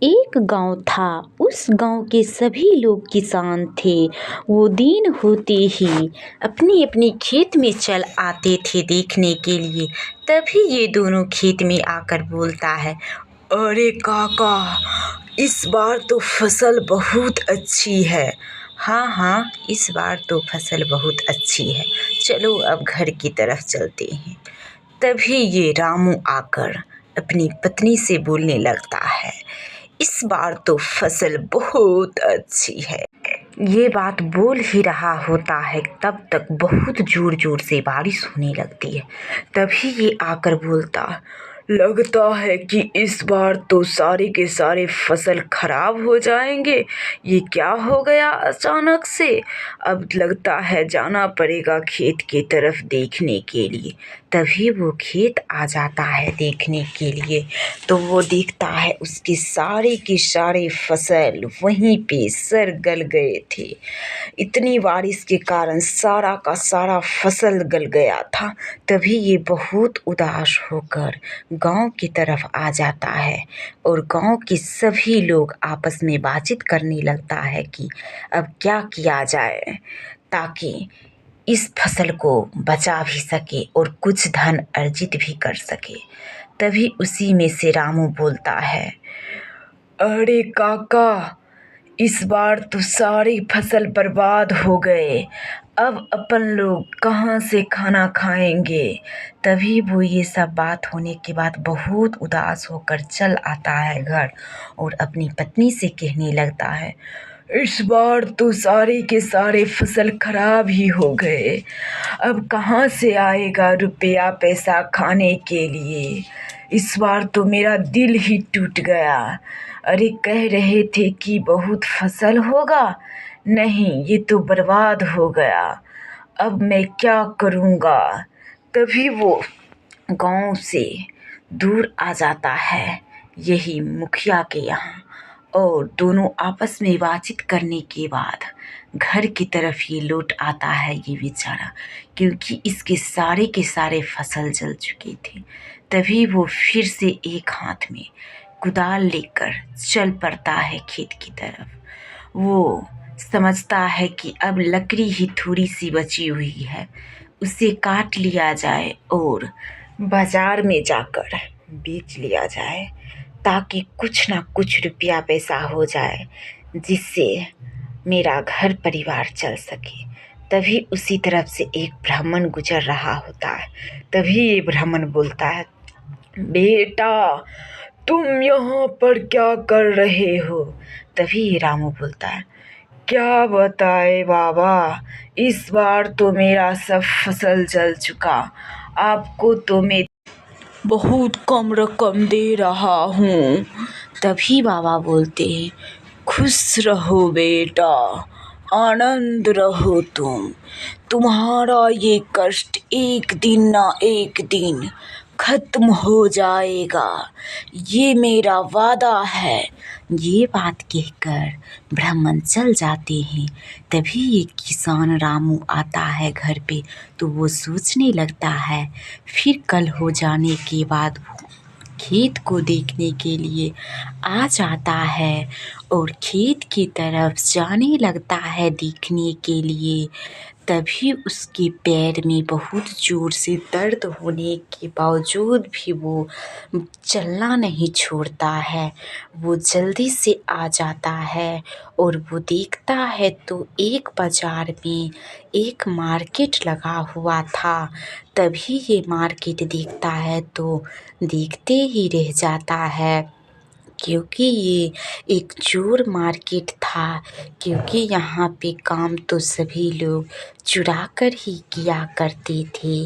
एक गांव था। उस गांव के सभी लोग किसान थे। वो दिन होते ही अपनी अपनी खेत में चल आते थे देखने के लिए। तभी ये दोनों खेत में आकर बोलता है, अरे काका, इस बार तो फसल बहुत अच्छी है। हाँ हाँ, इस बार तो फसल बहुत अच्छी है। चलो अब घर की तरफ चलते हैं। तभी ये रामू आकर अपनी पत्नी से बोलने लगता है, इस बार तो फसल बहुत अच्छी है। ये बात बोल ही रहा होता है, तब तक बहुत जोर जोर से बारिश होने लगती है। तभी ये आकर बोलता, लगता है कि इस बार तो सारे के सारे फसल खराब हो जाएंगे। ये क्या हो गया अचानक से। अब लगता है जाना पड़ेगा खेत की तरफ देखने के लिए। तभी वो खेत आ जाता है देखने के लिए। तो वो देखता है उसके सारे के सारे फसल वहीं पे सड़ गल गए थे। इतनी बारिश के कारण सारा का सारा फसल गल गया था। तभी ये बहुत उदास होकर गांव की तरफ आ जाता है और गांव के सभी लोग आपस में बातचीत करने लगता है कि अब क्या किया जाए ताकि इस फसल को बचा भी सके और कुछ धन अर्जित भी कर सके। तभी उसी में से रामू बोलता है, अरे काका, इस बार तो सारी फसल बर्बाद हो गए। अब अपन लोग कहाँ से खाना खाएंगे। तभी वो ये सब बात होने के बाद बहुत उदास होकर चल आता है घर और अपनी पत्नी से कहने लगता है, इस बार तो सारे के सारे फसल खराब ही हो गए। अब कहाँ से आएगा रुपया पैसा खाने के लिए। इस बार तो मेरा दिल ही टूट गया। अरे कह रहे थे कि बहुत फसल होगा, नहीं, ये तो बर्बाद हो गया। अब मैं क्या करूँगा। तभी वो गांव से दूर आ जाता है यही मुखिया के यहाँ और दोनों आपस में बातचीत करने के बाद घर की तरफ ये लौट आता है ये बेचारा, क्योंकि इसके सारे के सारे फसल जल चुके थे। तभी वो फिर से एक हाथ में कुदाल लेकर चल पड़ता है खेत की तरफ। वो समझता है कि अब लकड़ी ही थोड़ी सी बची हुई है, उसे काट लिया जाए और बाजार में जाकर बेच लिया जाए ताकि कुछ ना कुछ रुपया पैसा हो जाए जिससे मेरा घर परिवार चल सके। तभी उसी तरफ से एक ब्राह्मण गुजर रहा होता है। तभी ये ब्राह्मण बोलता है, बेटा, तुम यहाँ पर क्या कर रहे हो। तभी रामू बोलता है, क्या बताए बाबा, इस बार तो मेरा सब फसल जल चुका। आपको तो मैं बहुत कम रकम दे रहा हूँ। तभी बाबा बोलते हैं, खुश रहो बेटा, आनंद रहो तुम्हारा ये कष्ट एक दिन ना एक दिन खत्म हो जाएगा, ये मेरा वादा है। ये बात कहकर ब्राह्मण चल जाते हैं। तभी एक किसान रामू आता है घर पे। तो वो सोचने लगता है, फिर कल हो जाने के बाद वो खेत को देखने के लिए आ जाता है और खेत की तरफ जाने लगता है देखने के लिए। तभी उसके पैर में बहुत ज़ोर से दर्द होने के बावजूद भी वो चलना नहीं छोड़ता है। वो जल्दी से आ जाता है और वो देखता है तो एक बाज़ार में एक मार्केट लगा हुआ था। तभी ये मार्केट देखता है तो देखते ही रह जाता है, क्योंकि ये एक चोर मार्केट था। क्योंकि यहाँ पे काम तो सभी लोग चुरा कर ही किया करते थे।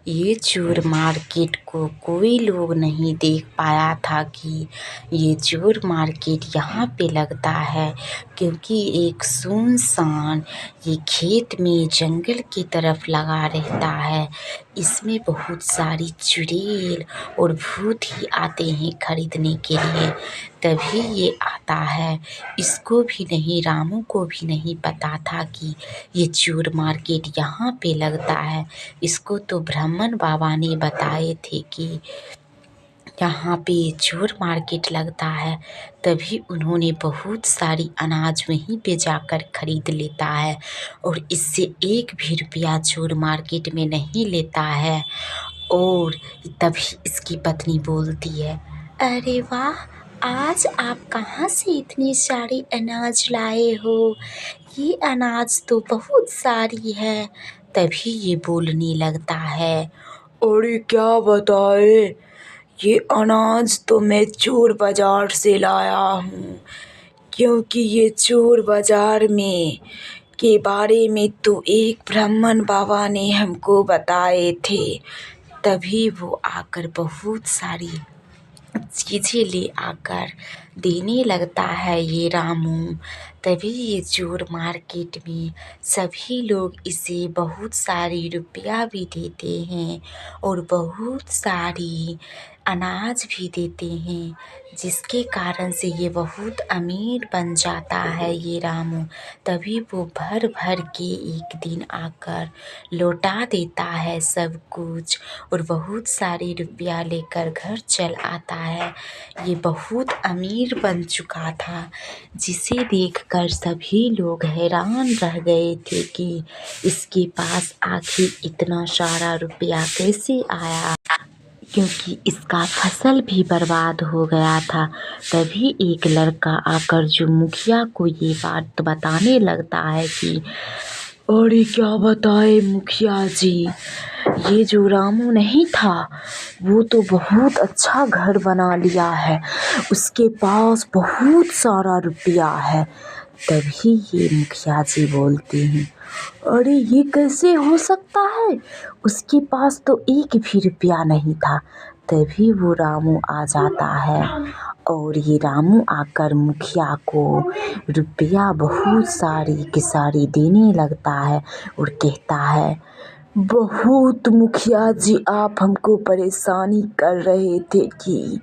ये चोर मार्केट को कोई लोग नहीं देख पाया था कि ये चोर मार्केट यहाँ पे लगता है, क्योंकि एक सुनसान ये खेत में जंगल की तरफ लगा रहता है। इसमें बहुत सारी चुड़ैल और भूत ही आते हैं खरीदने के लिए। तभी ये आता है। इसको भी नहीं, रामू को भी नहीं पता था कि ये चोर मार्केट यहाँ पे लगता है। इसको तो ब्राह्मण बाबा ने बताए थे कि यहाँ पे चोर मार्केट लगता है, तभी उन्होंने बहुत सारी अनाज वहीं पे जाकर खरीद लेता है और इससे एक भी रुपया चोर मार्केट में नहीं लेता है। और तभी इसकी पत्नी बोलती है, अरे वाह, आज आप कहाँ से इतनी सारी अनाज लाए हो? ये अनाज तो बहुत सारी है। तभी ये बोलने लगता है, अरे क्या बताए, ये अनाज तो मैं चोर बाज़ार से लाया हूँ, क्योंकि ये चोर बाज़ार में के बारे में तो एक ब्राह्मण बाबा ने हमको बताए थे। तभी वो आकर बहुत सारी चीज़ें ले आकर देने लगता है ये रामू। तभी ये चोर मार्केट में सभी लोग इसे बहुत सारी रुपया भी देते हैं और बहुत सारी अनाज भी देते हैं, जिसके कारण से ये बहुत अमीर बन जाता है ये रामू। तभी वो भर भर के एक दिन आकर लौटा देता है सब कुछ और बहुत सारे रुपया लेकर घर चल आता है। ये बहुत अमीर बन चुका था, जिसे देखकर सभी लोग हैरान रह गए थे कि इसके पास आखिर इतना सारा रुपया कैसे आया, क्योंकि इसका फसल भी बर्बाद हो गया था। तभी एक लड़का आकर जो मुखिया को ये बात बताने लगता है कि अरे क्या बताए मुखिया जी, ये जो रामू नहीं था वो तो बहुत अच्छा घर बना लिया है, उसके पास बहुत सारा रुपया है। तभी ये मुखिया जी बोलते हैं, अरे ये कैसे हो सकता है, उसके पास तो एक भी रुपया नहीं था। तभी वो रामू आ जाता है और ये रामू आकर मुखिया को रुपया बहुत सारी की सारी देने लगता है और कहता है, बहुत मुखिया जी आप हमको परेशानी कर रहे थे कि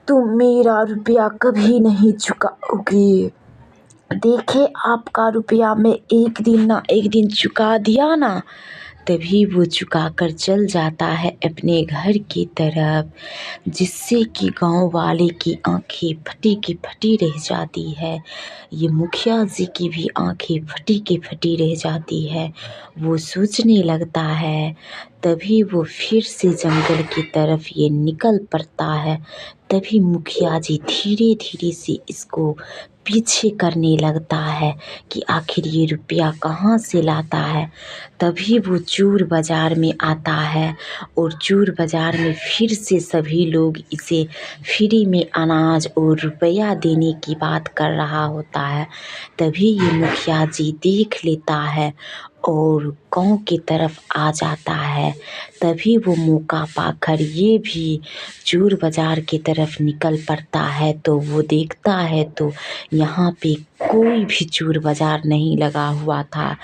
तुम मेरा रुपया कभी नहीं चुकाओगे। देखे आपका रुपया मैं एक दिन ना एक दिन चुका दिया ना। तभी वो चुका कर चल जाता है अपने घर की तरफ, जिससे कि गांव वाले की आंखें फटी की फटी रह जाती है। ये मुखिया जी की भी आंखें फटी की फटी रह जाती है। वो सोचने लगता है। तभी वो फिर से जंगल की तरफ ये निकल पड़ता है। तभी मुखिया जी धीरे धीरे से इसको पीछे करने लगता है कि आखिर ये रुपया कहाँ से लाता है। तभी वो चोर बाज़ार में आता है और चोर बाज़ार में फिर से सभी लोग इसे फ्री में अनाज और रुपया देने की बात कर रहा होता है। तभी ये मुखिया जी देख लेता है और गांव की तरफ आ जाता है। तभी वो मौका पाकर ये भी चोर बाज़ार की तरफ निकल पड़ता है। तो वो देखता है तो यहाँ पे कोई भी चोर बाज़ार नहीं लगा हुआ था,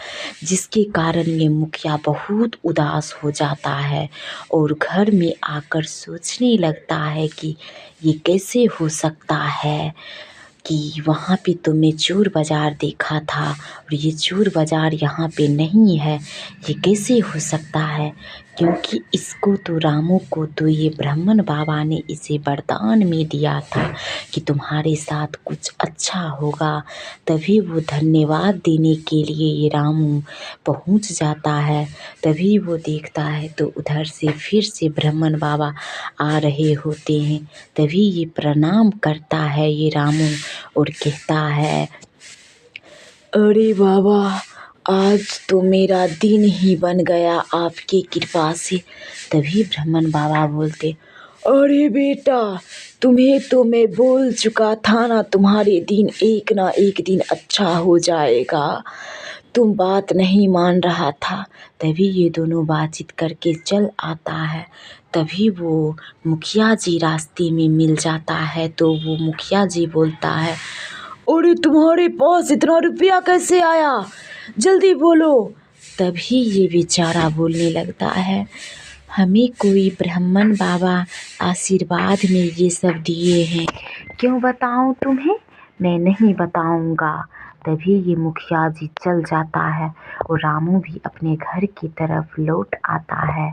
जिसके कारण ये मुखिया बहुत उदास हो जाता है और घर में आकर सोचने लगता है कि ये कैसे हो सकता है कि वहाँ पे तो मैं चोर बाज़ार देखा था और ये चोर बाज़ार यहाँ पे नहीं है, ये कैसे हो सकता है। क्योंकि इसको तो रामू को तो ये ब्राह्मण बाबा ने इसे वरदान में दिया था कि तुम्हारे साथ कुछ अच्छा होगा। तभी वो धन्यवाद देने के लिए ये रामू पहुँच जाता है। तभी वो देखता है तो उधर से फिर से ब्राह्मण बाबा आ रहे होते हैं। तभी ये प्रणाम करता है ये रामू और कहता है, अरे बाबा, आज तो मेरा दिन ही बन गया आपकी कृपा से। तभी ब्राह्मण बाबा बोलते, अरे बेटा, तुम्हें तो मैं बोल चुका था ना, तुम्हारे दिन एक ना एक दिन अच्छा हो जाएगा, तुम बात नहीं मान रहा था। तभी ये दोनों बातचीत करके चल आता है। तभी वो मुखिया जी रास्ते में मिल जाता है। तो वो मुखिया जी बोलता है, अरे तुम्हारे पास इतना रुपया कैसे आया, जल्दी बोलो। तभी ये बेचारा बोलने लगता है, हमें कोई ब्राह्मण बाबा आशीर्वाद में ये सब दिए हैं, क्यों बताऊं तुम्हें, मैं नहीं बताऊंगा। तभी ये मुखिया जी चल जाता है और रामू भी अपने घर की तरफ लौट आता है।